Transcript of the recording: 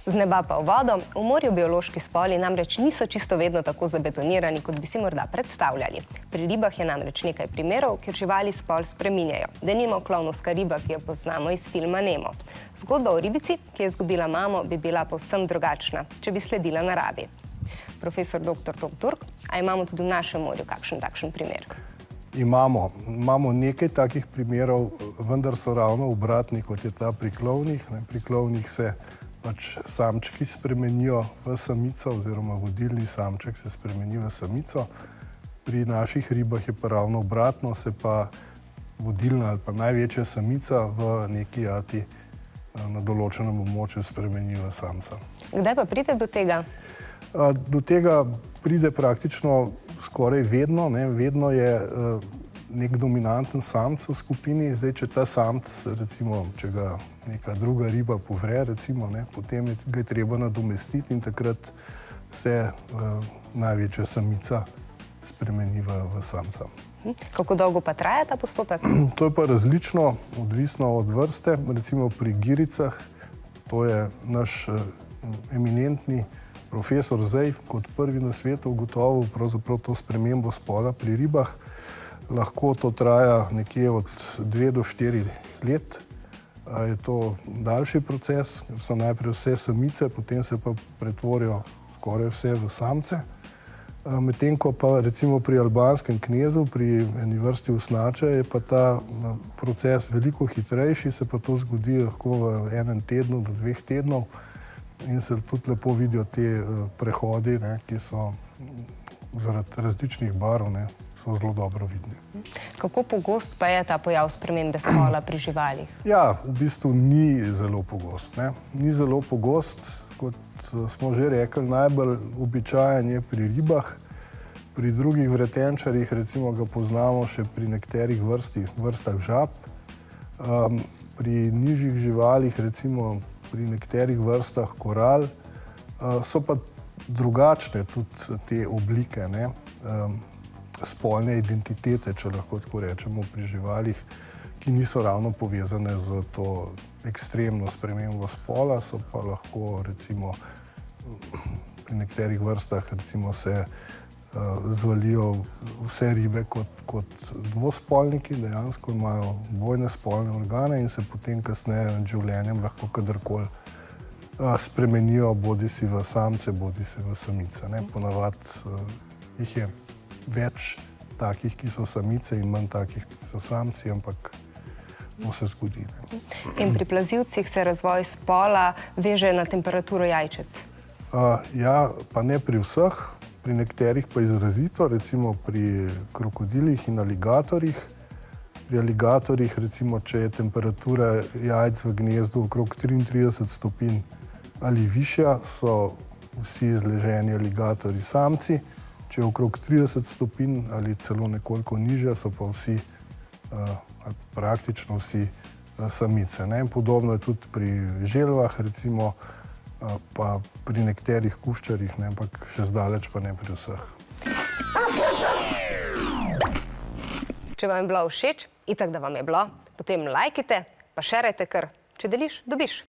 Z neba pa v vodo, v morju biološki spoli namreč niso čisto vedno tako zabetonirani, kot bi si morda predstavljali. Pri ribah je namreč nekaj primerov, kjer živali spol spreminjajo. Denimo klovnovska riba, ki jo poznamo iz filma Nemo. Zgodba o ribici, ki je izgubila mamo, bi bila povsem drugačna, če bi sledila naravi. Profesor dr. Tom Turk, a imamo tudi v našem morju kakšen takšen primer? Imamo nekaj takih primerov, vendar so ravno obratni, kot je ta pri klovnih. Pri klovnih se pač samčki spremenijo v samico, oziroma vodilni samček se spremeni v samico. Pri naših ribah je pa ravno obratno, se pa vodilna ali pa največja samica v neki jati na določenem območju spremeni v samca. Kdaj pa pride do tega? Do tega pride praktično skoraj vedno. Vedno je nek dominanten samc v skupini. Zdaj, če ta samc, recimo, če ga neka druga riba povre, recimo, potem ga je treba nadomestiti in takrat se največja samica spremeni v samca. Kako dolgo pa traja ta postopek? To je pa različno, odvisno od vrste. Recimo pri giricah, to je naš eminentni profesor Zej kot prvi na svetu ugotovil pravzaprav to spremembo spola pri ribah. Lahko to traja nekje od 2 do 4 let. Je to daljši proces, ker so najprej vse samice, potem se pa pretvorijo skoraj vse v samce. Medtem ko pa recimo pri albanskem knezu, pri eni vrsti usnače, je pa ta proces veliko hitrejši, se pa to zgodi lahko v enem tednu do 2 tednov. In se tudi lepo vidijo te prehodi, ki so zaradi različnih barv, so zelo dobro vidni. Kako pogost pa je ta pojav spremembe spola pri živalih? Ja, v bistvu ni zelo pogost. Ni zelo pogost, kot smo že rekli, najbolj običajen je pri ribah. Pri drugih vretenčarjih, recimo, ga poznamo še pri nekaterih vrstah žab. Pri nižjih živalih, recimo pri nekaterih vrstah koral, so pa drugačne tudi te oblike, spolne identitete, če lahko tako rečemo, pri živalih, ki niso ravno povezane z to ekstremno spremembo spola, so pa lahko recimo pri nekaterih vrstah recimo se zvalijo vse ribe kot dvospolniki, dejansko imajo dvojne spolne organe in se potem kasneje med življenjem lahko kadarkoli spremenijo bodisi v samce, bodisi v samice. Ponavadi jih je več takih, ki so samice, in manj takih, ki so samci, ampak to se zgodi. In pri plazilcih se razvoj spola veže na temperaturo jajčec? Ja, pa ne pri vseh. Pri nekaterih pa izrazito, recimo pri krokodilih in aligatorjih. Pri aligatorjih, recimo, če je temperatura jajc v gnezdu okrog 33 stopinj ali višja, so vsi zleženi aligatorji samci. Če je okrog 30 stopinj ali celo nekoliko nižja, so pa vsi, praktično vsi samice. Podobno je tudi pri želvah, recimo, pa pri nekaterih kuščarjih, ampak še zdaleč pa ne pri vseh. Če vam je bilo všeč, itak da vam je bilo, potem lajkite, pa šerajte, ker če deliš, dobiš.